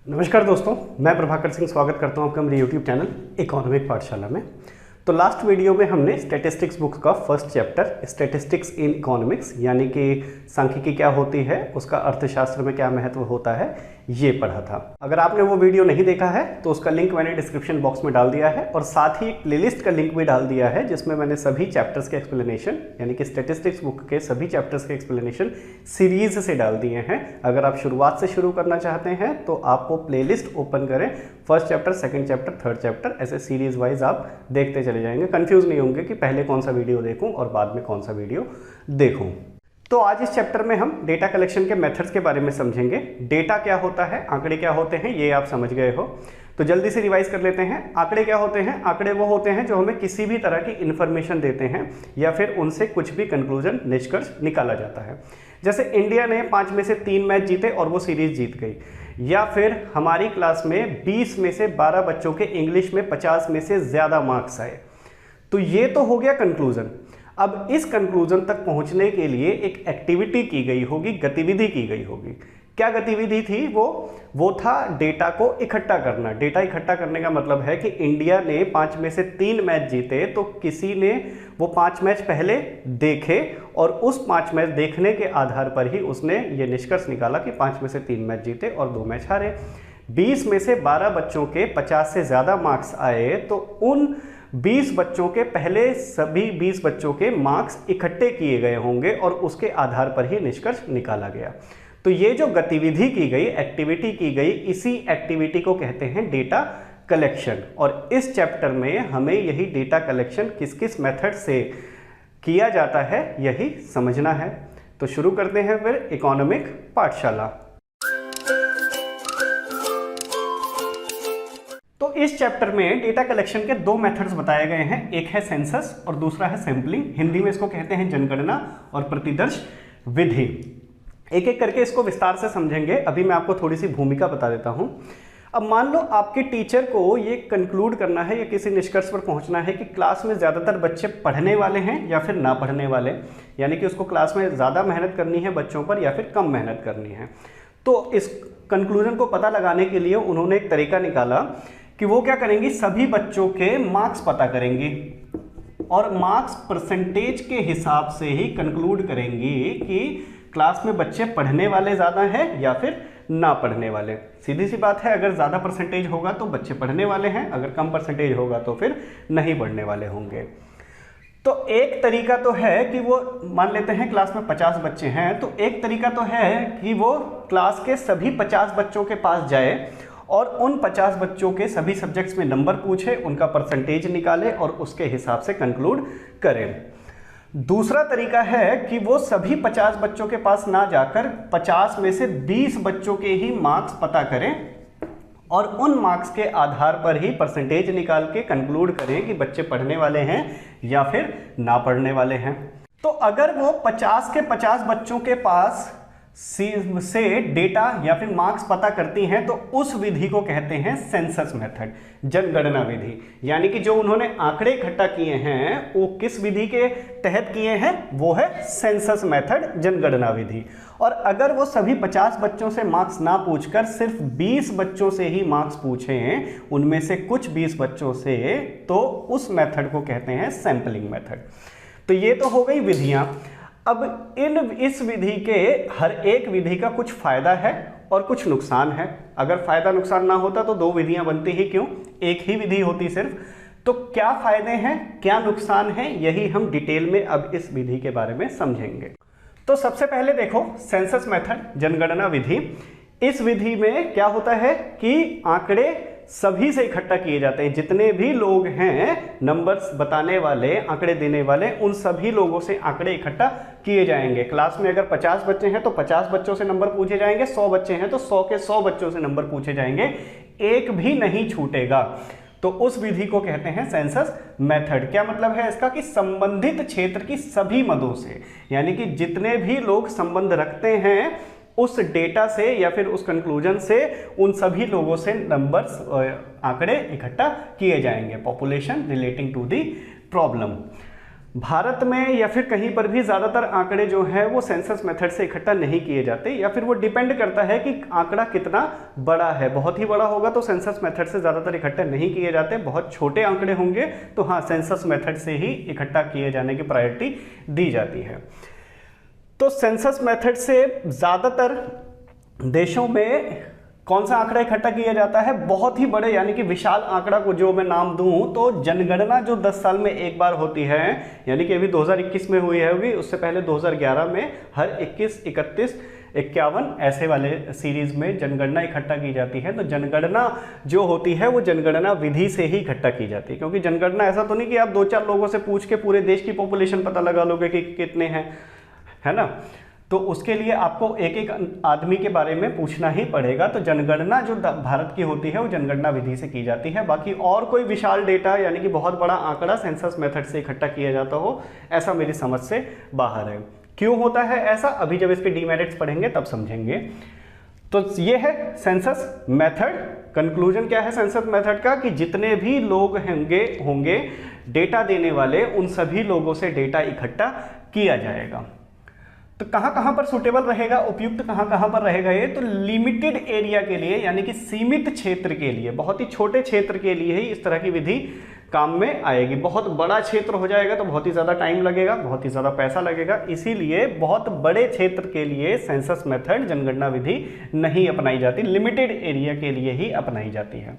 नमस्कार दोस्तों, मैं प्रभाकर सिंह स्वागत करता हूं आपका मेरे यूट्यूब चैनल इकोनॉमिक पाठशाला में। तो लास्ट वीडियो में हमने स्टैटिस्टिक्स बुक का first chapter statistics in economics यानी कि सांख्यिकी क्या होती है, उसका अर्थशास्त्र में क्या महत्व होता है, ये पढ़ा था। अगर आपने वो वीडियो नहीं देखा है तो उसका लिंक मैंने डिस्क्रिप्शन बॉक्स में डाल दिया है और साथ ही एक प्लेलिस्ट का लिंक भी डाल दिया है जिसमें मैंने सभी चैप्टर्स के एक्सप्लेनेशन यानी कि स्टैटिस्टिक्स बुक के सभी चैप्टर्स के एक्सप्लेनेशन सीरीज से डाल दिए हैं। अगर आप शुरुआत से शुरू करना चाहते हैं तो आप वो प्लेलिस्ट ओपन करें, first chapter, second chapter, third chapter, ऐसे सीरीज वाइज आप देखते चले जाएंगे। कंफ्यूज नहीं होंगे कि पहले कौन सा वीडियो देखूं और बाद में कौन सा वीडियो देखूं। तो आज इस चैप्टर में हम डेटा कलेक्शन के मेथड्स के बारे में समझेंगे। डेटा क्या होता है, आंकड़े क्या होते हैं, ये आप समझ गए हो। तो जल्दी से रिवाइज कर लेते हैं। आंकड़े क्या होते हैं? आंकड़े वो होते हैं जो हमें किसी भी तरह की इंफॉर्मेशन देते हैं या फिर उनसे कुछ भी कंक्लूजन, निष्कर्ष निकाला जाता है। जैसे इंडिया ने 5 में से 3 मैच जीते और वो सीरीज जीत गई, या फिर हमारी क्लास में 20 में से 12 बच्चों के इंग्लिश में 50 में से ज़्यादा मार्क्स आए। तो ये तो हो गया कंक्लूजन। अब इस कंक्लूजन तक पहुंचने के लिए एक एक्टिविटी की गई होगी, गतिविधि की गई होगी। क्या गतिविधि थी? वो था डेटा को इकट्ठा करना। डेटा इकट्ठा करने का मतलब है कि इंडिया ने 5 में से 3 मैच जीते तो किसी ने वो 5 मैच पहले देखे और उस 5 मैच देखने के आधार पर ही उसने ये निष्कर्ष निकाला कि 5 में से 3 मैच जीते और 2 मैच हारे। 20 में से 12 बच्चों के 50 से ज़्यादा मार्क्स आए तो उन 20 बच्चों के पहले सभी 20 बच्चों के मार्क्स इकट्ठे किए गए होंगे और उसके आधार पर ही निष्कर्ष निकाला गया। तो ये जो गतिविधि की गई, एक्टिविटी की गई, इसी एक्टिविटी को कहते हैं डेटा कलेक्शन। और इस चैप्टर में हमें यही डेटा कलेक्शन किस किस मेथड से किया जाता है यही समझना है। तो शुरू करते हैं फिर इकोनॉमिक पाठशाला। तो इस चैप्टर में डेटा कलेक्शन के 2 मेथड्स बताए गए हैं। एक है सेंसस और दूसरा है सैंपलिंग। हिंदी में इसको कहते हैं जनगणना और प्रतिदर्श विधि। एक एक करके इसको विस्तार से समझेंगे। अभी मैं आपको थोड़ी सी भूमिका बता देता हूं। अब मान लो आपके टीचर को ये कंक्लूड करना है या किसी निष्कर्ष पर पहुंचना है कि क्लास में ज़्यादातर बच्चे पढ़ने वाले हैं या फिर ना पढ़ने वाले, यानी कि उसको क्लास में ज़्यादा मेहनत करनी है बच्चों पर या फिर कम मेहनत करनी है। तो इस कंक्लूजन को पता लगाने के लिए उन्होंने एक तरीका निकाला कि वो क्या करेंगी, सभी बच्चों के मार्क्स पता करेंगी और मार्क्स परसेंटेज के हिसाब से ही कंक्लूड करेंगी कि क्लास में बच्चे पढ़ने वाले ज़्यादा हैं या फिर ना पढ़ने वाले। सीधी सी बात है, अगर ज़्यादा परसेंटेज होगा तो बच्चे पढ़ने वाले हैं, अगर कम परसेंटेज होगा तो फिर नहीं पढ़ने वाले होंगे। तो एक तरीका तो है कि वो मान लेते हैं क्लास में 50 बच्चे हैं, तो एक तरीका तो है कि वो क्लास के सभी 50 बच्चों के पास जाए और उन 50 बच्चों के सभी सब्जेक्ट्स में नंबर पूछे, उनका परसेंटेज निकाले और उसके हिसाब से कंक्लूड करें। दूसरा तरीका है कि वो सभी 50 बच्चों के पास ना जाकर 50 में से 20 बच्चों के ही मार्क्स पता करें और उन मार्क्स के आधार पर ही परसेंटेज निकाल के कंक्लूड करें कि बच्चे पढ़ने वाले हैं या फिर ना पढ़ने वाले हैं। तो अगर वो 50 के 50 बच्चों के पास से डेटा या फिर मार्क्स पता करती हैं तो उस विधि को कहते हैं सेंसस मेथड, जनगणना विधि। यानी कि जो उन्होंने आंकड़े इकट्ठा किए हैं वो किस विधि के तहत किए हैं? वो है सेंसस मेथड, जनगणना विधि। और अगर वो सभी 50 बच्चों से मार्क्स ना पूछकर सिर्फ 20 बच्चों से ही मार्क्स पूछें, उनमें से कुछ 20 बच्चों से, तो उस मेथड को कहते हैं सैंपलिंग मेथड। तो ये तो हो गई विधियां। अब इस विधि के हर एक विधि का कुछ फायदा है और कुछ नुकसान है। अगर फायदा नुकसान ना होता तो 2 विधियां बनती ही क्यों, एक ही विधि होती सिर्फ। तो क्या फायदे हैं, क्या नुकसान है, यही हम डिटेल में अब इस विधि के बारे में समझेंगे। तो सबसे पहले देखो सेंसस मेथड, जनगणना विधि। इस विधि में क्या होता है कि आंकड़े सभी से इकट्ठा किए जाते हैं। जितने भी लोग हैं नंबर्स बताने वाले, आंकड़े देने वाले, उन सभी लोगों से आंकड़े इकट्ठा किए जाएंगे। क्लास में अगर 50 बच्चे हैं तो 50 बच्चों से नंबर पूछे जाएंगे, 100 बच्चे हैं तो 100 के 100 बच्चों से नंबर पूछे जाएंगे, एक भी नहीं छूटेगा। तो उस विधि को कहते हैं सेंसस मेथड। क्या मतलब है इसका? कि संबंधित क्षेत्र की सभी मदों से, यानी कि जितने भी लोग संबंध रखते हैं उस डेटा से या फिर उस कंक्लूजन से, उन सभी लोगों से नंबर्स, आंकड़े इकट्ठा किए जाएंगे। Population relating to the problem. Bharat में या फिर कहीं पर भी ज़्यादातर आंकड़े जो है वो सेंसस मेथड से इकट्ठा नहीं किए जाते, या फिर वो डिपेंड करता है कि आंकड़ा कितना बड़ा है। बहुत ही बड़ा होगा तो सेंसस मेथड से ज़्यादातर इकट्ठा नहीं किए जाते, बहुत छोटे आंकड़े होंगे तो हाँ सेंसस मेथड से ही इकट्ठा किए जाने की प्रायोरिटी दी जाती है। तो सेंसस मेथड से ज़्यादातर देशों में कौन सा आंकड़ा इकट्ठा किया जाता है? बहुत ही बड़े यानी कि विशाल आंकड़ा को जो मैं नाम दूं तो जनगणना जो 10 साल में एक बार होती है, यानी कि अभी 2021 में हुई है होगी, उससे पहले 2011 में हर 21, 31, 51 ऐसे वाले सीरीज में जनगणना इकट्ठा की जाती है। तो जनगणना जो होती है वो जनगणना विधि से ही इकट्ठा की जाती है, क्योंकि जनगणना ऐसा तो नहीं कि आप 2-4 लोगों से पूछ के पूरे देश की पॉपुलेशन पता लगा लोगे कि कितने हैं, है ना। तो उसके लिए आपको एक एक आदमी के बारे में पूछना ही पड़ेगा। तो जनगणना जो भारत की होती है वो जनगणना विधि से की जाती है। बाकी और कोई विशाल डेटा यानी कि बहुत बड़ा आंकड़ा सेंसस मेथड से इकट्ठा किया जाता हो, ऐसा मेरी समझ से बाहर है। क्यों होता है ऐसा, अभी जब इसके डीमेरिट्स पढ़ेंगे तब समझेंगे। तो ये है सेंसस मेथड। कंक्लूजन क्या है सेंसस मेथड का, कि जितने भी लोग होंगे डेटा देने वाले, उन सभी लोगों से डेटा इकट्ठा किया जाएगा। तो कहाँ कहाँ पर सुटेबल रहेगा, उपयुक्त कहाँ कहाँ पर रहेगा ये? तो लिमिटेड एरिया के लिए यानी कि सीमित क्षेत्र के लिए, बहुत ही छोटे क्षेत्र के लिए ही इस तरह की विधि काम में आएगी। बहुत बड़ा क्षेत्र हो जाएगा तो बहुत ही ज़्यादा टाइम लगेगा, बहुत ही ज़्यादा पैसा लगेगा, इसीलिए बहुत बड़े क्षेत्र के लिए सेंसस मेथड जनगणना विधि नहीं अपनाई जाती, लिमिटेड एरिया के लिए ही अपनाई जाती है।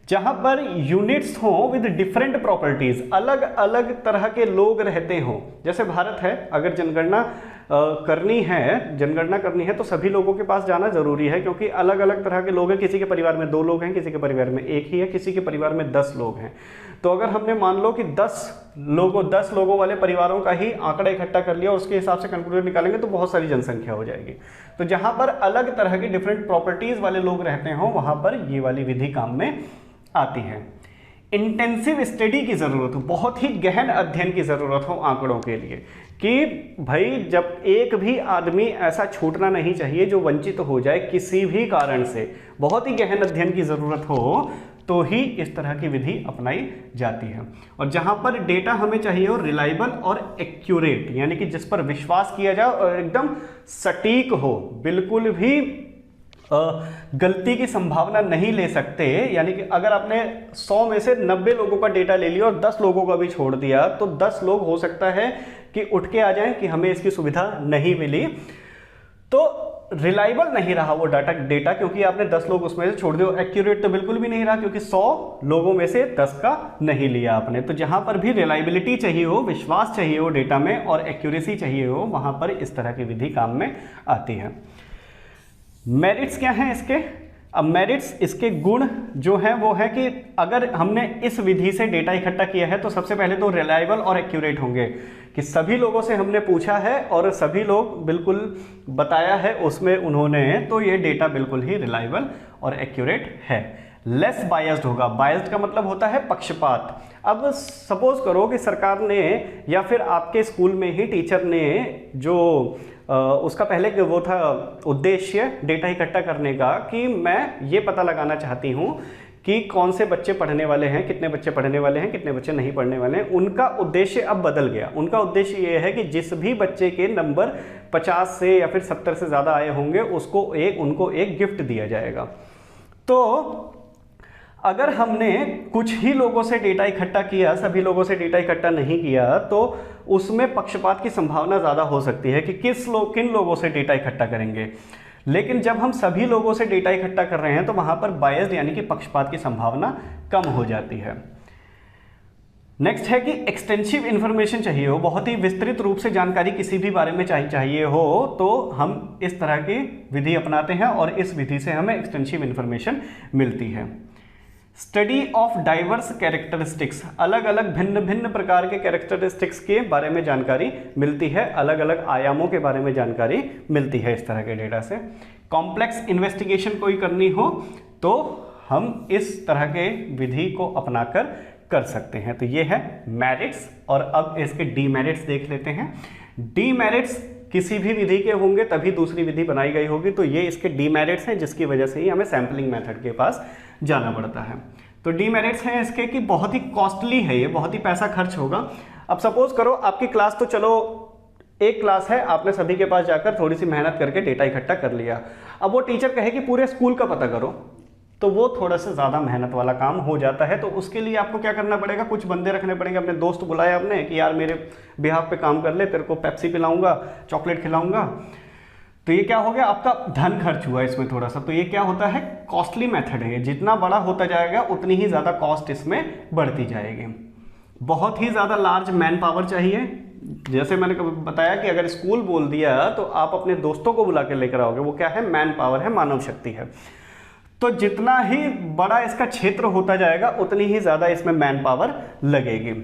जहां पर यूनिट्स हो विद डिफरेंट प्रॉपर्टीज, अलग अलग तरह के लोग रहते हो, जैसे भारत है, अगर जनगणना करनी है तो सभी लोगों के पास जाना जरूरी है, क्योंकि अलग अलग तरह के लोग हैं। किसी के परिवार में 2 लोग हैं, किसी के परिवार में 1 ही है, किसी के परिवार में 10 लोग हैं। तो अगर हमने मान लो कि 10 लोगों वाले परिवारों का ही आंकड़ा इकट्ठा कर लिया, उसके हिसाब से कंक्लूजन निकालेंगे तो बहुत सारी जनसंख्या हो जाएगी। तो जहां पर अलग तरह के डिफरेंट प्रॉपर्टीज वाले लोग रहते हो, वहां पर ये वाली विधि काम में आती है। इंटेंसिव स्टडी की जरूरत हो, बहुत ही गहन अध्ययन की जरूरत हो आंकड़ों के लिए, कि भाई जब एक भी आदमी ऐसा छूटना नहीं चाहिए जो वंचित हो जाए किसी भी कारण से, बहुत ही गहन अध्ययन की जरूरत हो तो ही इस तरह की विधि अपनाई जाती है। और जहां पर डेटा हमें चाहिए हो रिलायबल और एक्यूरेट, यानी कि जिस पर विश्वास किया जाए और एकदम सटीक हो, बिल्कुल भी गलती की संभावना नहीं ले सकते। यानी कि अगर आपने 100 में से 90 लोगों का डेटा ले लिया और 10 लोगों का भी छोड़ दिया, तो 10 लोग हो सकता है कि उठ के आ जाएं कि हमें इसकी सुविधा नहीं मिली, तो रिलायबल नहीं रहा वो डेटा, क्योंकि आपने 10 लोग उसमें से छोड़ दिए। एक्यूरेट तो बिल्कुल भी नहीं रहा, क्योंकि 100 लोगों में से 10 का नहीं लिया आपने। तो जहां पर भी रिलायबिलिटी चाहिए हो, विश्वास चाहिए हो डेटा में और एक्यूरेसी चाहिए हो, वहां पर इस तरह की विधि काम में आती है। मेरिट्स क्या हैं इसके? अब मेरिट्स, इसके गुण जो हैं वो है कि अगर हमने इस विधि से डेटा इकट्ठा किया है तो सबसे पहले तो रिलायबल और एक्यूरेट होंगे, कि सभी लोगों से हमने पूछा है और सभी लोग बिल्कुल बताया है उसमें उन्होंने, तो ये डेटा बिल्कुल ही रिलायबल और एक्यूरेट है। लेस बायस्ड होगा, बायस्ड का मतलब होता है पक्षपात। अब सपोज करो कि सरकार ने या फिर आपके स्कूल में ही टीचर ने जो उसका पहले वो था उद्देश्य डेटा इकट्ठा करने का, कि मैं ये पता लगाना चाहती हूँ कि कौन से बच्चे पढ़ने वाले हैं, कितने बच्चे पढ़ने वाले हैं, कितने बच्चे नहीं पढ़ने वाले हैं। उनका उद्देश्य अब बदल गया। उनका उद्देश्य ये है कि जिस भी बच्चे के नंबर 50 से या फिर 70 से ज़्यादा आए होंगे उनको एक गिफ्ट दिया जाएगा। तो अगर हमने कुछ ही लोगों से डेटा इकट्ठा किया, सभी लोगों से डेटा इकट्ठा नहीं किया, तो उसमें पक्षपात की संभावना ज़्यादा हो सकती है कि किन लोगों से डेटा इकट्ठा करेंगे। लेकिन जब हम सभी लोगों से डेटा इकट्ठा कर रहे हैं तो वहाँ पर बायस्ड यानी कि पक्षपात की संभावना कम हो जाती है। नेक्स्ट है कि एक्सटेंसिव इन्फॉर्मेशन चाहिए हो, बहुत ही विस्तृत रूप से जानकारी किसी भी बारे में चाहिए हो, तो हम इस तरह की विधि अपनाते हैं और इस विधि से हमें एक्सटेंसिव इन्फॉर्मेशन मिलती है। स्टडी ऑफ डाइवर्स कैरेक्टरिस्टिक्स, अलग अलग भिन्न भिन्न प्रकार के कैरेक्टरिस्टिक्स के बारे में जानकारी मिलती है, अलग अलग आयामों के बारे में जानकारी मिलती है इस तरह के डेटा से। कॉम्प्लेक्स इन्वेस्टिगेशन कोई करनी हो तो हम इस तरह के विधि को अपनाकर कर सकते हैं। तो ये है मेरिट्स, और अब इसके डीमेरिट्स देख लेते हैं। डीमेरिट्स किसी भी विधि के होंगे तभी दूसरी विधि बनाई गई होगी, तो ये इसके डीमेरिट्स हैं जिसकी वजह से ही हमें सैम्पलिंग मेथड के पास जाना पड़ता है। तो डीमेरिट्स हैं इसके कि बहुत ही कॉस्टली है, ये बहुत ही पैसा खर्च होगा। अब सपोज करो आपकी क्लास, तो चलो एक क्लास है, आपने सभी के पास जाकर थोड़ी सी मेहनत करके डेटा इकट्ठा कर लिया। अब वो टीचर कहे कि पूरे स्कूल का पता करो, तो वो थोड़ा सा ज़्यादा मेहनत वाला काम हो जाता है। तो उसके लिए आपको क्या करना पड़ेगा, कुछ बंदे रखने पड़ेंगे। अपने दोस्त बुलाए आपने कि यार मेरे बिहाफ पे काम कर ले, तेरे को पेप्सी पिलाऊंगा, चॉकलेट खिलाऊंगा। तो ये क्या हो गया, आपका धन खर्च हुआ इसमें थोड़ा सा। तो ये क्या होता है, कॉस्टली मेथड है। जितना बड़ा होता जाएगा उतनी ही ज़्यादा कॉस्ट इसमें बढ़ती जाएगी। बहुत ही ज़्यादा लार्ज मैन पावर चाहिए। जैसे मैंने बताया कि अगर स्कूल बोल दिया तो आप अपने दोस्तों को बुला के लेकर आओगे, वो क्या है, मैन पावर है, मानव शक्ति है। तो जितना ही बड़ा इसका क्षेत्र होता जाएगा उतनी ही ज़्यादा इसमें मैन पावर लगेगी।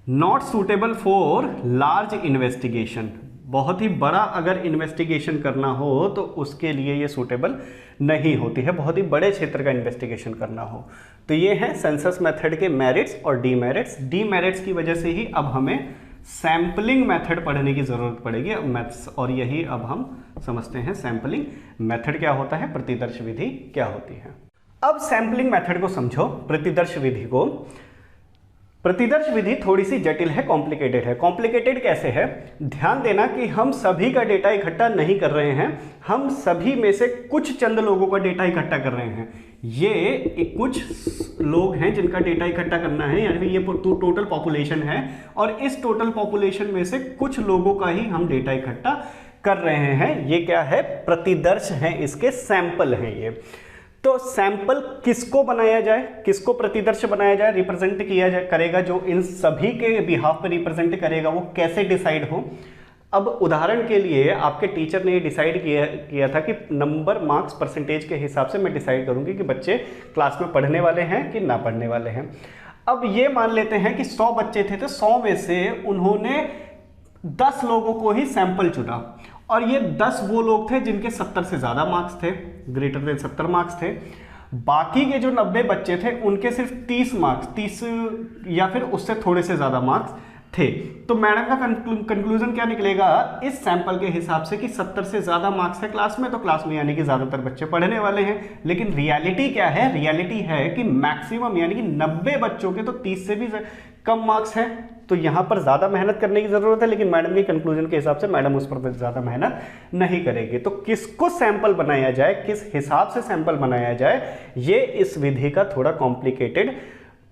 Not suitable for large investigation, बहुत ही बड़ा अगर इन्वेस्टिगेशन करना हो तो उसके लिए ये सूटेबल नहीं होती है, बहुत ही बड़े क्षेत्र का इन्वेस्टिगेशन करना हो। तो ये है सेंसस मेथड के मेरिट्स और डीमेरिट्स। डीमेरिट्स की वजह से ही अब हमें सैम्पलिंग मेथड पढ़ने की ज़रूरत पड़ेगी मैथ्स, और यही अब हम समझते हैं सैम्पलिंग मेथड क्या होता है, प्रतिदर्श विधि क्या होती है। अब सैम्पलिंग मेथड को समझो, प्रतिदर्श विधि को। प्रतिदर्श विधि थोड़ी सी जटिल है, कॉम्प्लिकेटेड है। कॉम्प्लिकेटेड कैसे है, ध्यान देना कि हम सभी का डेटा इकट्ठा नहीं कर रहे हैं, हम सभी में से कुछ चंद लोगों का डेटा इकट्ठा कर रहे हैं। ये कुछ लोग हैं जिनका डेटा इकट्ठा करना है, यानी ये टोटल पॉपुलेशन है, और इस टोटल पॉपुलेशन में से कुछ लोगों का ही हम डेटा इकट्ठा कर रहे हैं। ये क्या है, प्रतिदर्श है, इसके सैंपल हैं ये। तो सैंपल किसको बनाया जाए, किसको प्रतिदर्श बनाया जाए, रिप्रेजेंट किया जाए करेगा, जो इन सभी के बिहाफ पर रिप्रेजेंट करेगा, वो कैसे डिसाइड हो। अब उदाहरण के लिए आपके टीचर ने ये डिसाइड किया था कि नंबर मार्क्स परसेंटेज के हिसाब से मैं डिसाइड करूंगी कि बच्चे क्लास में पढ़ने वाले हैं कि ना पढ़ने वाले हैं। अब ये मान लेते हैं कि 100 बच्चे थे, तो 100 में से उन्होंने 10 लोगों को ही सैंपल चुना, और ये 10 वो लोग थे जिनके 70 से ज़्यादा मार्क्स थे, ग्रेटर देन 70 मार्क्स थे। बाकी के जो 90 बच्चे थे उनके सिर्फ 30 मार्क्स, 30 या फिर उससे थोड़े से ज़्यादा मार्क्स थे। तो मैडम का कंक्लूजन क्या निकलेगा इस सैंपल के हिसाब से कि 70 से ज़्यादा मार्क्स है क्लास में, तो क्लास में यानी कि ज़्यादातर बच्चे पढ़ने वाले हैं। लेकिन रियलिटी क्या है, रियलिटी है कि मैक्सिमम यानी कि 90 बच्चों के तो 30 से भी कम मार्क्स हैं। तो यहाँ पर ज़्यादा मेहनत करने की ज़रूरत है, लेकिन मैडम के कंक्लूजन के हिसाब से मैडम उस पर ज़्यादा मेहनत नहीं करेगी। तो किसको सैंपल बनाया जाए, किस हिसाब से सैंपल बनाया जाए, ये इस विधि का थोड़ा कॉम्प्लिकेटेड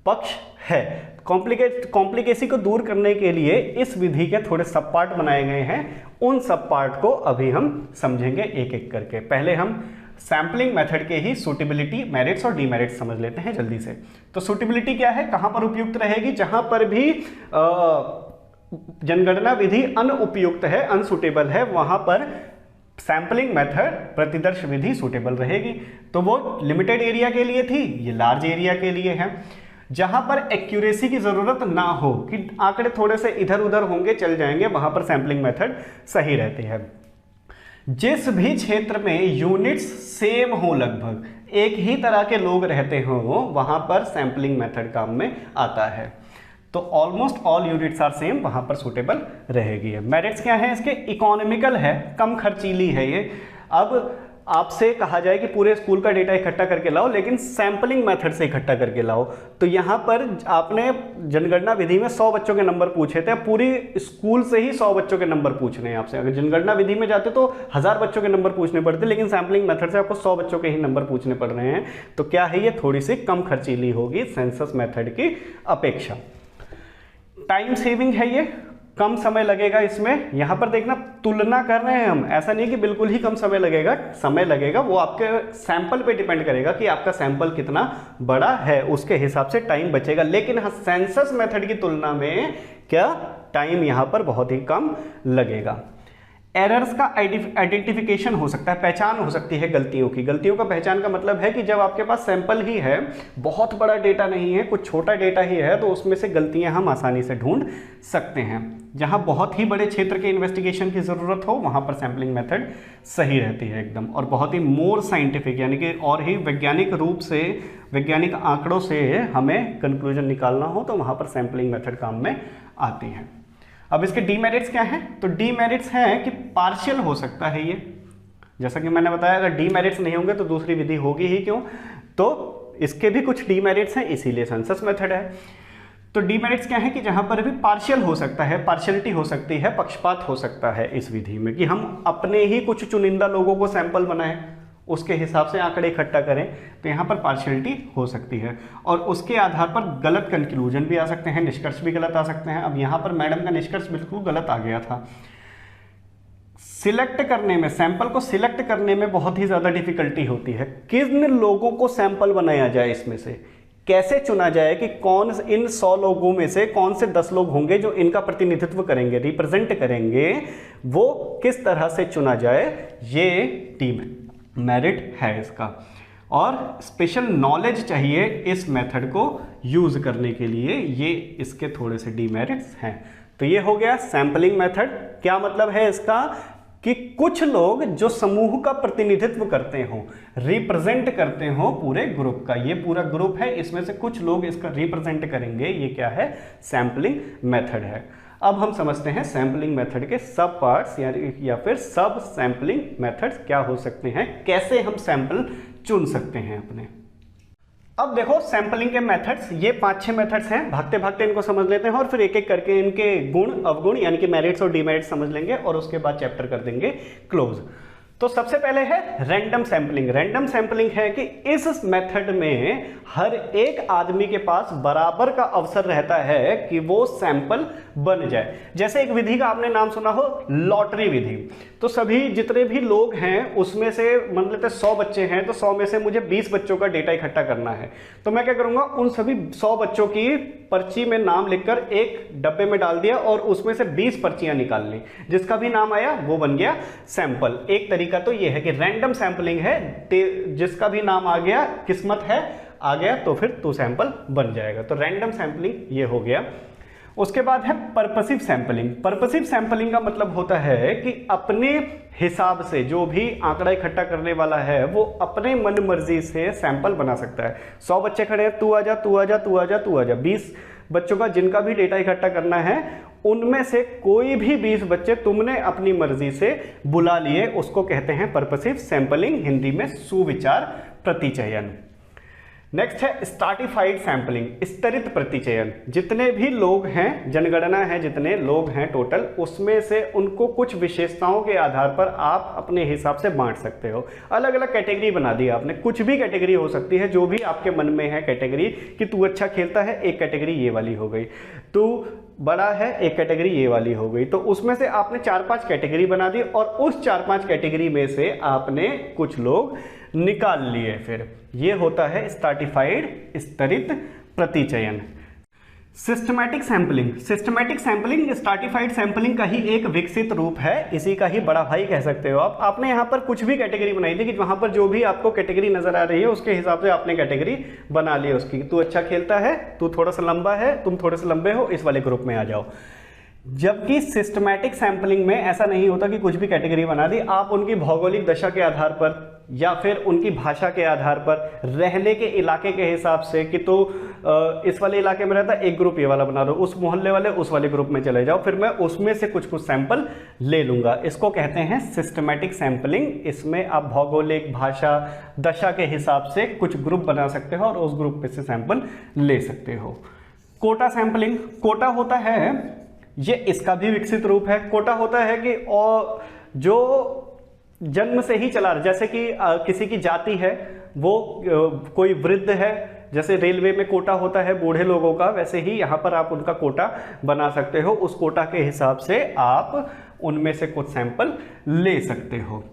पक्ष है। कॉम्प्लिकेसी को दूर करने के लिए इस विधि के थोड़े सब पार्ट बनाए गए हैं। उन सब पार्ट को अभी हम समझेंगे एक एक करके। पहले हम सैम्पलिंग मेथड के ही सूटेबिलिटी, मेरिट्स और डीमेरिट्स समझ लेते हैं जल्दी से। तो सूटेबिलिटी क्या है, कहां पर उपयुक्त रहेगी, जहां पर भी जनगणना विधि अनुपयुक्त है, अनसुटेबल है, वहां पर सैम्पलिंग मेथड, प्रतिदर्श विधि सूटेबल रहेगी। तो वो लिमिटेड एरिया के लिए थी, ये लार्ज एरिया के लिए है। जहां पर एक्यूरेसी की जरूरत ना हो, कि आंकड़े थोड़े से इधर उधर होंगे चल जाएंगे, वहां पर सैम्पलिंग मेथड सही रहती है। जिस भी क्षेत्र में यूनिट्स सेम हो, लगभग एक ही तरह के लोग रहते हो, वहां पर सैम्पलिंग मेथड काम में आता है। तो almost all units are same, वहां पर सूटेबल रहेगी। मेरिट्स क्या है इसके, इकोनॉमिकल है, कम खर्चीली है ये। अब आपसे कहा जाए कि पूरे स्कूल का डेटा इकट्ठा करके लाओ, लेकिन सैम्पलिंग मेथड से इकट्ठा करके लाओ, तो यहाँ पर आपने जनगणना विधि में 100 बच्चों के नंबर पूछे थे, पूरी स्कूल से ही 100 बच्चों के नंबर पूछने हैं आपसे। अगर जनगणना विधि में जाते तो 1000 बच्चों के नंबर पूछने पड़ते, लेकिन सैम्पलिंग मेथड से आपको 100 बच्चों के ही नंबर पूछने पड़ रहे हैं। तो क्या है, ये थोड़ी सी कम खर्चीली होगी सेंसस मेथड की अपेक्षा। टाइम सेविंग है, ये कम समय लगेगा इसमें। यहां पर देखना, तुलना कर रहे हैं हम, ऐसा नहीं कि बिल्कुल ही कम समय लगेगा, समय लगेगा, वो आपके सैंपल पे डिपेंड करेगा कि आपका सैंपल कितना बड़ा है, उसके हिसाब से टाइम बचेगा। लेकिन हाँ, सेंसस मेथड की तुलना में क्या टाइम यहां पर बहुत ही कम लगेगा। एरर्स का आइडेंटिफिकेशन हो सकता है, पहचान हो सकती है गलतियों की। गलतियों का पहचान का मतलब है कि जब आपके पास सैंपल ही है, बहुत बड़ा डेटा नहीं है, कुछ छोटा डेटा ही है, तो उसमें से गलतियां हम आसानी से ढूंढ सकते हैं। जहां बहुत ही बड़े क्षेत्र के इन्वेस्टिगेशन की ज़रूरत हो, वहां पर सैम्पलिंग मेथड सही रहती है एकदम। और बहुत ही मोर साइंटिफिक, यानी कि और ही वैज्ञानिक रूप से, वैज्ञानिक आंकड़ों से हमें कंक्लूजन निकालना हो, तो वहां पर सैम्पलिंग मेथड काम में आती है। अब इसके डीमेरिट्स क्या हैं, तो डीमेरिट्स हैं कि पार्शियल हो सकता है ये, जैसा कि मैंने बताया, अगर डीमेरिट्स नहीं होंगे तो दूसरी विधि होगी ही क्यों। तो इसके भी कुछ डीमेरिट्स हैं, इसीलिए सेंसस मेथड है। तो डीमेरिट्स क्या है कि जहां पर भी पार्शियल हो सकता है, पार्शियलिटी हो सकती है, पक्षपात हो सकता है इस विधि में, कि हम अपने ही कुछ चुनिंदा लोगों को सैंपल बनाएं, उसके हिसाब से आंकड़े इकट्ठा करें, तो यहाँ पर पार्शियलिटी हो सकती है और उसके आधार पर गलत कंक्लूजन भी आ सकते हैं, निष्कर्ष भी गलत आ सकते हैं। अब यहाँ पर मैडम का निष्कर्ष बिल्कुल गलत आ गया था। सिलेक्ट करने में, सैंपल को सिलेक्ट करने में बहुत ही ज़्यादा डिफिकल्टी होती है। किन लोगों को सैंपल बनाया जाए, इसमें से कैसे चुना जाए कि कौन इन 100 लोगों में से कौन से 10 लोग होंगे जो इनका प्रतिनिधित्व करेंगे, रिप्रेजेंट करेंगे, वो किस तरह से चुना जाए, ये डीमेरिट है इसका। और स्पेशल नॉलेज चाहिए इस मेथड को यूज करने के लिए, ये इसके थोड़े से डीमेरिट्स हैं। तो ये हो गया सैंपलिंग मेथड। क्या मतलब है इसका कि कुछ लोग जो समूह का प्रतिनिधित्व करते हो, रिप्रेजेंट करते हो पूरे ग्रुप का, ये पूरा ग्रुप है, इसमें से कुछ लोग इसका रिप्रेजेंट करेंगे, ये क्या है, सैंपलिंग मेथड है। अब हम समझते हैं सैंपलिंग मेथड के सब पार्ट्स या फिर सब सैंपलिंग मेथड्स क्या हो सकते हैं, कैसे हम सैंपल चुन सकते हैं अपने। अब देखो सैंपलिंग के मेथड्स, ये 5-6 मेथड्स हैं, भागते भागते इनको समझ लेते हैं और फिर एक एक करके इनके गुण अवगुण यानी कि मेरिट्स और डीमेरिट्स समझ लेंगे और उसके बाद चैप्टर कर देंगे क्लोज। तो सबसे पहले है रैंडम सैंपलिंग। रैंडम सैंपलिंग है कि इस मेथड में हर एक आदमी के पास बराबर का अवसर रहता है कि वो सैंपल बन जाए। जैसे एक विधि का आपने नाम सुना हो, लॉटरी विधि। तो सभी जितने भी लोग हैं उसमें से मान लेते 100 बच्चे हैं, तो 100 में से मुझे 20 बच्चों का डेटा इकट्ठा करना है। तो मैं क्या करूंगा, उन सभी 100 बच्चों की पर्ची में नाम लिखकर एक डब्बे में डाल दिया और उसमें से 20 पर्चियां निकाल ली, जिसका भी नाम आया वो बन गया सैंपल। एक तरीका तो ये है कि रैंडम सैंपलिंग है, जिसका भी नाम आ गया, किस्मत है आ गया, तो फिर तो सैंपल बन जाएगा। तो रैंडम सैंपलिंग ये हो गया। उसके बाद है पर्पसिव सैंपलिंग। पर्पसिव सैंपलिंग का मतलब होता है कि अपने हिसाब से जो भी आंकड़ा इकट्ठा करने वाला है वो अपने मन मर्जी से सैंपल बना सकता है। 100 बच्चे खड़े हैं, तू आजा तू आजा तू आजा तू आजा, 20 बच्चों का जिनका भी डेटा इकट्ठा करना है, उनमें से कोई भी 20 बच्चे तुमने अपनी मर्जी से बुला लिए, उसको कहते हैं पर्पसिव सैंपलिंग, हिंदी में सुविचार प्रतिचयन। नेक्स्ट है स्ट्रैटिफाइड सैंपलिंग, स्तरित प्रतिचयन। जितने भी लोग हैं, जनगणना है, जितने लोग हैं टोटल, उसमें से उनको कुछ विशेषताओं के आधार पर आप अपने हिसाब से बांट सकते हो। अलग अलग कैटेगरी बना दी आपने, कुछ भी कैटेगरी हो सकती है, जो भी आपके मन में है कैटेगरी, कि तू अच्छा खेलता है, एक कैटेगरी ये वाली हो गई, तू बड़ा है, एक कैटेगरी ये वाली हो गई। तो उसमें से आपने 4-5 कैटेगरी बना दी और उस 4-5 कैटेगरी में से आपने कुछ लोग निकाल लिए। फिर ये होता है स्ट्रैटिफाइड, स्तरित प्रतिचयन। Systematic sampling. Systematic sampling stratified sampling का ही एक विकसित रूप है, इसी का ही बड़ा भाई कह सकते हो आप। आपने यहाँ पर कुछ भी कैटेगरी बनाई थी कि वहां पर जो भी आपको कैटेगरी नजर आ रही है उसके हिसाब से आपने कैटेगरी बना ली उसकी। तू अच्छा खेलता है, तू थोड़ा सा लंबा है, तुम थोड़े से लंबे हो, इस वाले ग्रुप में आ जाओ। जबकि सिस्टमैटिक सैंपलिंग में ऐसा नहीं होता कि कुछ भी कैटेगरी बना दी, आप उनकी भौगोलिक दशा के आधार पर या फिर उनकी भाषा के आधार पर, रहने के इलाके के हिसाब से, कि तो इस वाले इलाके में रहता एक ग्रुप ये वाला बना दो, उस मोहल्ले वाले उस वाले ग्रुप में चले जाओ, फिर मैं उसमें से कुछ सैंपल ले लूंगा। इसको कहते हैं सिस्टमैटिक सैंपलिंग। इसमें आप भौगोलिक, भाषा, दशा के हिसाब से कुछ ग्रुप बना सकते हो और उस ग्रुप पे से सैंपल ले सकते हो। कोटा सैंपलिंग। कोटा होता है, ये इसका भी विकसित रूप है। कोटा होता है कि और जो जन्म से ही चला, जैसे कि किसी की जाति है, वो कोई वृद्ध है, जैसे रेलवे में कोटा होता है बूढ़े लोगों का, वैसे ही यहाँ पर आप उनका कोटा बना सकते हो। उस कोटा के हिसाब से आप उनमें से कुछ सैंपल ले सकते हो।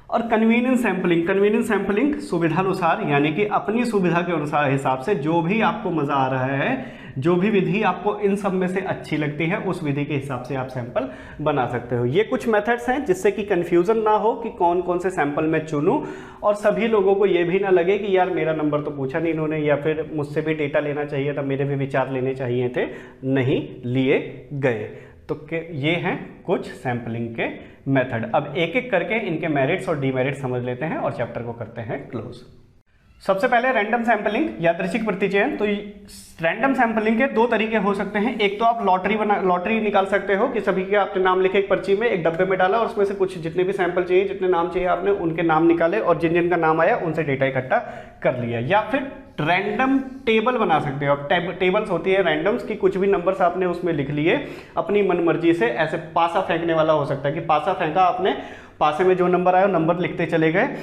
और कन्वीनियंस सैंपलिंग। कन्वीनियंस सैंपलिंग सुविधानुसार, यानी कि अपनी सुविधा के अनुसार हिसाब से जो भी आपको मजा आ रहा है, जो भी विधि आपको इन सब में से अच्छी लगती है, उस विधि के हिसाब से आप सैंपल बना सकते हो। ये कुछ मेथड्स हैं जिससे कि कंफ्यूजन ना हो कि कौन कौन से सैंपल मैं चुनूं, और सभी लोगों को ये भी ना लगे कि यार मेरा नंबर तो पूछा नहीं इन्होंने, या फिर मुझसे भी डेटा लेना चाहिए था, मेरे भी विचार लेने चाहिए थे, नहीं लिए गए। तो ये हैं कुछ सैंपलिंग के मेथड। अब एक एक करके इनके मेरिट्स और डीमेरिट्स समझ लेते हैं और चैप्टर को करते हैं क्लोज। सबसे पहले रैंडम सैंपलिंग, यादृच्छिक प्रतिचयन। तो रैंडम सैंपलिंग के दो तरीके हो सकते हैं। एक तो आप लॉटरी निकाल सकते हो कि सभी के आपने नाम लिखे एक पर्ची में, एक डब्बे में डाला और उसमें से कुछ जितने भी सैंपल चाहिए, जितने नाम चाहिए आपने उनके नाम निकाले और जिन जिन का नाम आया उनसे डेटा इकट्ठा कर लिया। या फिर रैंडम टेबल बना सकते हो। टेबल्स होती है रैंडम्स की, कुछ भी नंबर्स आपने उसमें लिख लिए अपनी मनमर्जी से। ऐसे पासा फेंकने वाला हो सकता है कि पासा फेंका आपने, पासे में जो नंबर आया नंबर लिखते चले गए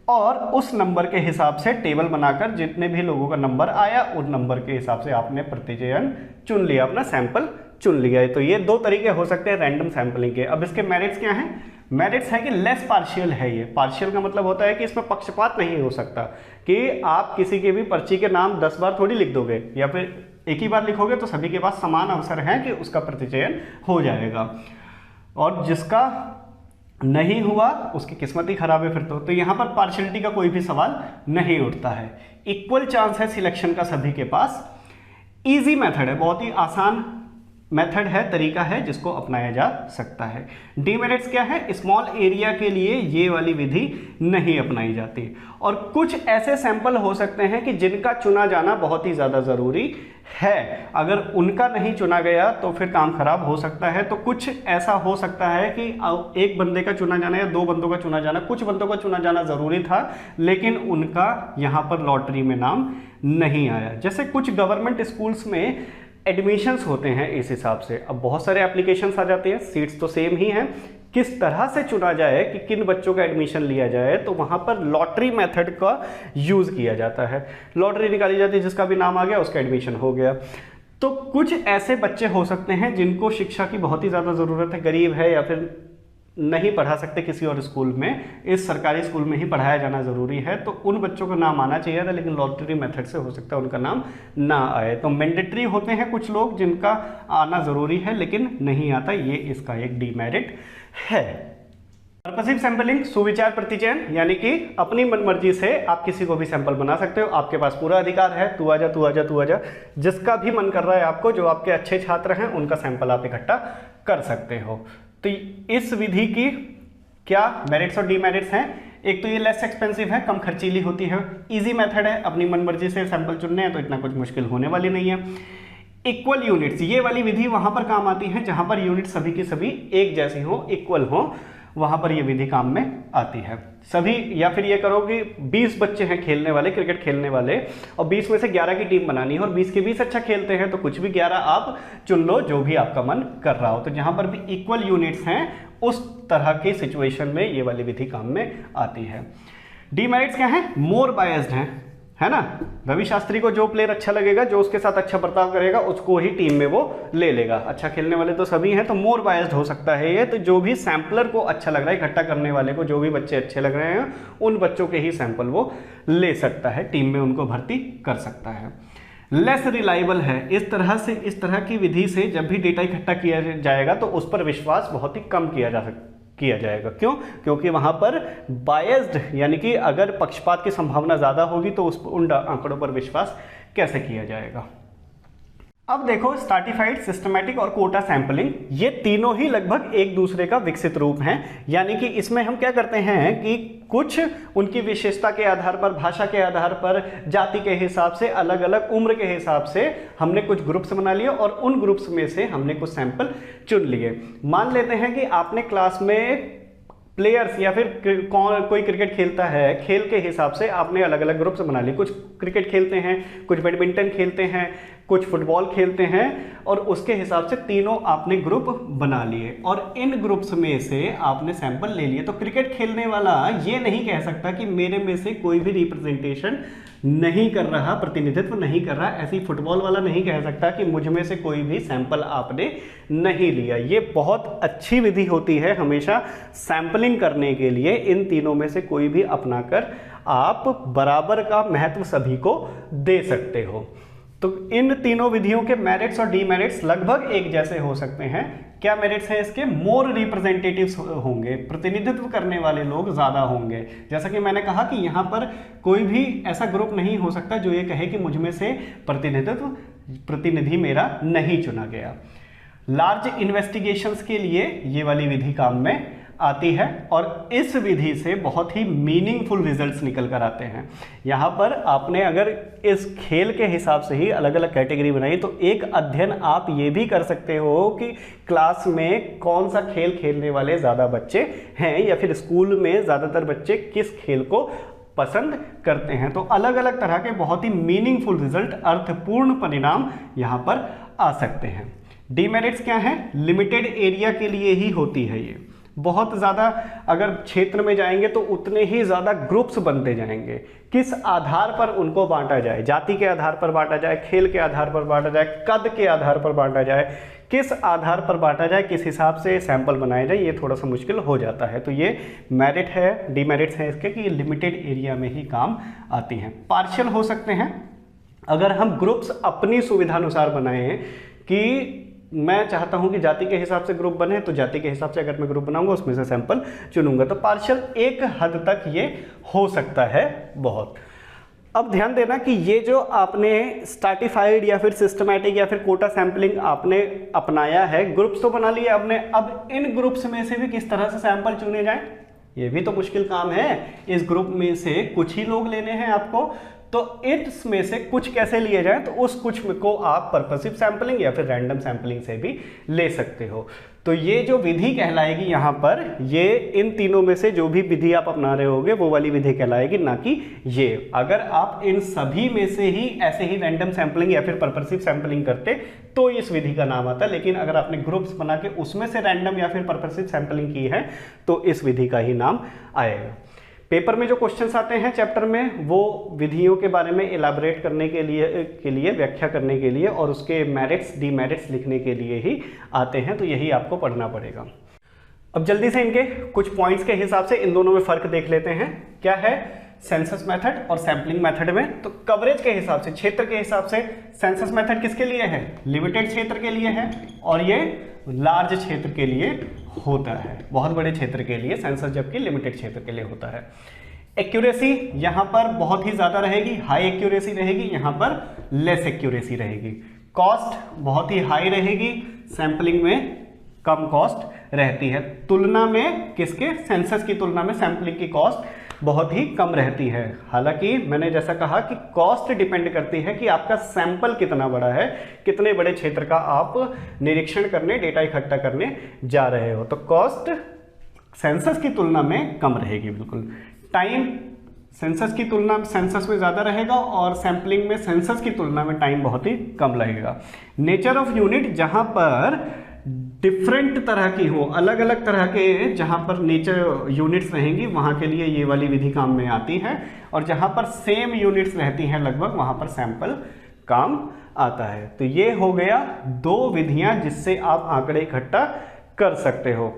और उस नंबर के हिसाब से टेबल बनाकर जितने भी लोगों का नंबर आया उन नंबर के हिसाब से आपने प्रतिचयन चुन लिया, अपना सैंपल चुन लिया। तो ये दो तरीके हो सकते हैं रैंडम सैंपलिंग के। अब इसके मेरिट्स क्या हैं? मेरिट्स है कि लेस पार्शियल है। ये पार्शियल का मतलब होता है कि इसमें पक्षपात नहीं हो सकता, कि आप किसी के भी पर्ची के नाम 10 बार थोड़ी लिख दोगे या फिर एक ही बार लिखोगे तो सभी के पास समान अवसर है कि उसका प्रतिचयन हो जाएगा, और जिसका नहीं हुआ उसकी किस्मत ही खराब है फिर तो यहाँ पर पार्शियलिटी का कोई भी सवाल नहीं उठता है। इक्वल चांस है सिलेक्शन का सभी के पास। इजी मेथड है, बहुत ही आसान मेथड है, तरीका है जिसको अपनाया जा सकता है। डीमेरिट्स क्या है? स्मॉल एरिया के लिए ये वाली विधि नहीं अपनाई जाती, और कुछ ऐसे सैंपल हो सकते हैं कि जिनका चुना जाना बहुत ही ज़्यादा ज़रूरी है। अगर उनका नहीं चुना गया तो फिर काम खराब हो सकता है। तो कुछ ऐसा हो सकता है कि एक बंदे का चुना जाना या दो बंदों का चुना जाना, कुछ बंदों का चुना जाना ज़रूरी था लेकिन उनका यहाँ पर लॉटरी में नाम नहीं आया। जैसे कुछ गवर्नमेंट स्कूल्स में एडमिशन्स होते हैं इस हिसाब से। अब बहुत सारे एप्लीकेशंस आ जाते हैं, सीट्स तो सेम ही हैं, किस तरह से चुना जाए कि किन बच्चों का एडमिशन लिया जाए, तो वहाँ पर लॉटरी मेथड का यूज़ किया जाता है। लॉटरी निकाली जाती है, जिसका भी नाम आ गया उसका एडमिशन हो गया। तो कुछ ऐसे बच्चे हो सकते हैं जिनको शिक्षा की बहुत ही ज़्यादा ज़रूरत है, गरीब है या फिर नहीं पढ़ा सकते किसी और स्कूल में, इस सरकारी स्कूल में ही पढ़ाया जाना ज़रूरी है, तो उन बच्चों का नाम आना चाहिए था, लेकिन लॉटरी मेथड से हो सकता है उनका नाम ना आए। तो मैंडेटरी होते हैं कुछ लोग जिनका आना ज़रूरी है लेकिन नहीं आता, ये इसका एक डीमेरिट है। पर्पसिव सैंपलिंग, सुविचार प्रतिचयन, यानी कि अपनी मनमर्जी से आप किसी को भी सैंपल बना सकते हो, आपके पास पूरा अधिकार है। तू आजा तू आजा तू आजा, जिसका भी मन कर रहा है आपको, जो आपके अच्छे छात्र हैं उनका सैंपल आप इकट्ठा कर सकते हो। तो इस विधि की क्या मेरिट्स और डीमेरिट्स हैं? एक तो ये लेस एक्सपेंसिव है, कम खर्चीली होती है, इजी मेथड है, अपनी मनमर्जी से सैंपल चुनने हैं तो इतना कुछ मुश्किल होने वाली नहीं है। इक्वल यूनिट्स, ये वाली विधि वहां पर काम आती है जहां पर यूनिट सभी की सभी एक जैसी हो, इक्वल हो, वहां पर ये विधि काम में आती है। सभी, या फिर ये करो कि 20 बच्चे हैं खेलने वाले, क्रिकेट खेलने वाले, और 20 में से 11 की टीम बनानी है और 20 के 20 अच्छा खेलते हैं, तो कुछ भी 11 आप चुन लो जो भी आपका मन कर रहा हो। तो जहां पर भी इक्वल यूनिट्स हैं उस तरह के सिचुएशन में ये वाली विधि काम में आती है। डीमेरिट्स क्या है? मोर बायस्ड है ना। रवि शास्त्री को जो प्लेयर अच्छा लगेगा, जो उसके साथ अच्छा बर्ताव करेगा, उसको ही टीम में वो ले लेगा। अच्छा खेलने वाले तो सभी हैं, तो मोर बायस्ड हो सकता है ये। तो जो भी सैंपलर को अच्छा लग रहा है, इकट्ठा करने वाले को जो भी बच्चे अच्छे लग रहे हैं, उन बच्चों के ही सैंपल वो ले सकता है, टीम में उनको भर्ती कर सकता है। लेस रिलायबल है, इस तरह की विधि से जब भी डेटा इकट्ठा किया जाएगा तो उस पर विश्वास बहुत ही कम किया जाएगा। क्यों? क्योंकि वहां पर बायस्ड, यानी कि अगर पक्षपात की संभावना ज्यादा होगी तो उन आंकड़ों पर विश्वास कैसे किया जाएगा। अब देखो, स्ट्रैटिफाइड, सिस्टमैटिक और कोटा सैंपलिंग, ये तीनों ही लगभग एक दूसरे का विकसित रूप हैं। यानी कि इसमें हम क्या करते हैं कि कुछ उनकी विशेषता के आधार पर, भाषा के आधार पर, जाति के हिसाब से, अलग अलग उम्र के हिसाब से हमने कुछ ग्रुप्स बना लिए और उन ग्रुप्स में से हमने कुछ सैंपल चुन लिए। मान लेते हैं कि आपने क्लास में प्लेयर्स या फिर कोई क्रिकेट खेलता है, खेल के हिसाब से आपने अलग अलग ग्रुप्स बना लिए। कुछ क्रिकेट खेलते हैं, कुछ बैडमिंटन खेलते हैं, कुछ फुटबॉल खेलते हैं, और उसके हिसाब से तीनों आपने ग्रुप बना लिए और इन ग्रुप्स में से आपने सैंपल ले लिए। तो क्रिकेट खेलने वाला ये नहीं कह सकता कि मेरे में से कोई भी रिप्रेजेंटेशन नहीं कर रहा, प्रतिनिधित्व नहीं कर रहा। ऐसे ही फुटबॉल वाला नहीं कह सकता कि मुझ में से कोई भी सैंपल आपने नहीं लिया। ये बहुत अच्छी विधि होती है हमेशा सैंपलिंग करने के लिए। इन तीनों में से कोई भी अपनाकर आप बराबर का महत्व सभी को दे सकते हो। तो इन तीनों विधियों के मेरिट्स और डीमेरिट्स लगभग एक जैसे हो सकते हैं। क्या मेरिट्स हैं इसके? मोर रिप्रेजेंटेटिव्स होंगे, प्रतिनिधित्व करने वाले लोग ज़्यादा होंगे। जैसा कि मैंने कहा कि यहाँ पर कोई भी ऐसा ग्रुप नहीं हो सकता जो ये कहे कि मुझ में से प्रतिनिधि मेरा नहीं चुना गया। लार्ज इन्वेस्टिगेशंस के लिए ये वाली विधि काम में आती है और इस विधि से बहुत ही मीनिंगफुल रिजल्ट्स निकल कर आते हैं। यहाँ पर आपने अगर इस खेल के हिसाब से ही अलग अलग कैटेगरी बनाई तो एक अध्ययन आप ये भी कर सकते हो कि क्लास में कौन सा खेल खेलने वाले ज़्यादा बच्चे हैं या फिर स्कूल में ज़्यादातर बच्चे किस खेल को पसंद करते हैं। तो अलग अलग तरह के बहुत ही मीनिंगफुल रिजल्ट, अर्थपूर्ण परिणाम यहाँ पर आ सकते हैं। डीमेरिट्स क्या हैं? लिमिटेड एरिया के लिए ही होती है ये। बहुत ज़्यादा अगर क्षेत्र में जाएंगे तो उतने ही ज़्यादा ग्रुप्स बनते जाएंगे। किस आधार पर उनको बांटा जाए? जाति के आधार पर बांटा जाए, खेल के आधार पर बांटा जाए, कद के आधार पर बांटा जाए, किस आधार पर बांटा जाए, किस हिसाब से सैंपल बनाए जाए, ये थोड़ा सा मुश्किल हो जाता है। तो ये मेरिट है, डीमेरिट्स हैं इसके कि ये लिमिटेड एरिया में ही काम आती हैं। पार्शियल हो सकते हैं अगर हम ग्रुप्स अपनी सुविधानुसार बनाए हैं कि मैं चाहता हूं कि जाति के हिसाब से ग्रुप बने, तो जाति के हिसाब से अगर मैं ग्रुप बनाऊंगा उसमें से सैंपल चुनूंगा। तो पार्शियल एक हद तक ये हो सकता है बहुत। अब ध्यान देना कि ये जो आपने स्ट्रैटिफाइड या फिर सिस्टमैटिक या फिर कोटा सैंपलिंग आपने अपनाया है, ग्रुप्स तो बना लिए आपने, अब इन ग्रुप्स में से भी किस तरह से सैंपल चुने जाएं, ये भी तो मुश्किल काम है। इस ग्रुप में से कुछ ही लोग लेने हैं आपको, तो इसमें से कुछ कैसे लिए जाए, तो उस कुछ को आप पर्पसिव सैंपलिंग या फिर रैंडम सैंपलिंग से भी ले सकते हो। तो ये जो विधि कहलाएगी यहाँ पर, ये इन तीनों में से जो भी विधि आप अपना रहे होगे वो वाली विधि कहलाएगी, ना कि ये। अगर आप इन सभी में से ही ऐसे ही रैंडम सैंपलिंग या फिर पर्पसिव सैंपलिंग करते तो इस विधि का नाम आता, लेकिन अगर आपने ग्रुप्स बना के उसमें से रैंडम या फिर पर्पसिव सैंपलिंग की है तो इस विधि का ही नाम आएगा। पेपर में जो क्वेश्चंस आते हैं चैप्टर में वो विधियों के बारे में इलाबरेट करने के लिए व्याख्या करने के लिए और उसके मेरिट्स डीमेरिट्स लिखने के लिए ही आते हैं, तो यही आपको पढ़ना पड़ेगा। अब जल्दी से इनके कुछ पॉइंट्स के हिसाब से इन दोनों में फर्क देख लेते हैं। क्या है सेंसस मेथड और सैंपलिंग मेथड में? तो कवरेज के हिसाब से, क्षेत्र के हिसाब से सेंसस मेथड किसके लिए है? लिमिटेड क्षेत्र के लिए है, और ये लार्ज क्षेत्र के लिए होता है, बहुत बड़े क्षेत्र के लिए सेंसस, जबकि लिमिटेड क्षेत्र के लिए होता है। एक्यूरेसी यहाँ पर बहुत ही ज़्यादा रहेगी, हाई एक्यूरेसी रहेगी, यहाँ पर लेस एक्यूरेसी रहेगी। कॉस्ट बहुत ही हाई रहेगी, सैंपलिंग में कम कॉस्ट रहती है। तुलना में किसके? सेंसस की तुलना में सैंपलिंग की कॉस्ट बहुत ही कम रहती है। हालांकि मैंने जैसा कहा कि कॉस्ट डिपेंड करती है कि आपका सैंपल कितना बड़ा है, कितने बड़े क्षेत्र का आप निरीक्षण करने, डेटा इकट्ठा करने जा रहे हो। तो कॉस्ट सेंसस की तुलना में कम रहेगी बिल्कुल। टाइम सेंसस की तुलना में सेंसस में ज़्यादा रहेगा और सैंपलिंग में सेंसस की तुलना में टाइम बहुत ही कम लगेगा। नेचर ऑफ यूनिट, जहाँ पर डिफरेंट तरह की हो, अलग अलग तरह के जहाँ पर नेचर यूनिट्स रहेंगी वहाँ के लिए ये वाली विधि काम में आती है, और जहाँ पर सेम यूनिट्स रहती हैं लगभग वहाँ पर सैंपल काम आता है। तो ये हो गया दो विधियाँ जिससे आप आंकड़े इकट्ठा कर सकते हो।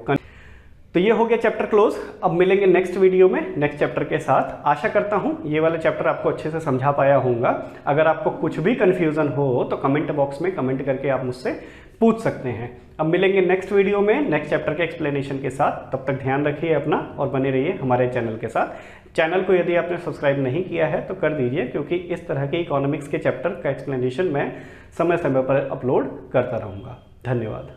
तो ये हो गया चैप्टर क्लोज। अब मिलेंगे नेक्स्ट वीडियो में नेक्स्ट चैप्टर के साथ। आशा करता हूँ ये वाला चैप्टर आपको अच्छे से समझा पाया होऊंगा। अगर आपको कुछ भी कन्फ्यूज़न हो तो कमेंट बॉक्स में कमेंट करके आप मुझसे पूछ सकते हैं। अब मिलेंगे नेक्स्ट वीडियो में नेक्स्ट चैप्टर के एक्सप्लेनेशन के साथ। तब तक ध्यान रखिए अपना और बने रहिए हमारे चैनल के साथ। चैनल को यदि आपने सब्सक्राइब नहीं किया है तो कर दीजिए, क्योंकि इस तरह के इकोनॉमिक्स के चैप्टर का एक्सप्लेनेशन मैं समय समय पर अपलोड करता रहूँगा। धन्यवाद।